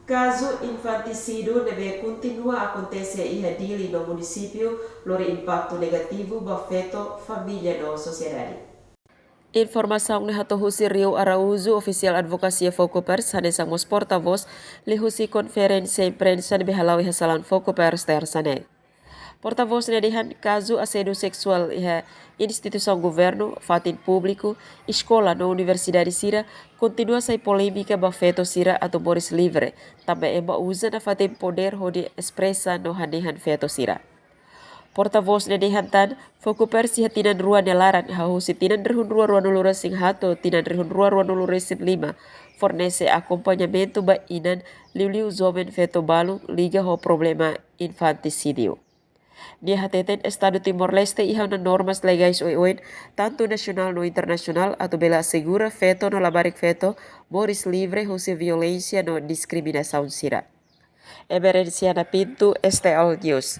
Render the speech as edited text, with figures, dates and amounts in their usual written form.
Kazu Infantisidu Neebe Kontinua Akontese Dili no Munisipiu lori Impaktu Negativu ba Feto, Familia no Sosiedade. Informação ni hatohusi Rio Araújo, oficial advocacia Focopers, hanesang mos porta-voz, lihusi konferensia imprensa de Behalau Hasalan Focopers tersane. Porta-voz nedihan caso assédio sexual instituição governo, fatin público, escola na Universidade Sira, continua sai polêmica ba Feto Sira atau Boris Livre, também eba usa na fatin poder hodi expressa no hanihan Feto Sira. Porta-voz nedihan tan, foku persi hatinan rua nelaran, hahusi tinan rihun rua nuluras sing hato, tinan rihun rua nuluras sing lima, fornece acompanhamento ba inan liu zomen Feto balu, liga ho problema Infantisidu. Dia hateten Estado Timor-Leste ihaw na normas legais oin tanto nasional no internasional atau bela segura Feto no labarik Feto moris livre hose violência no discriminação sira. Emerência na pintu STL News.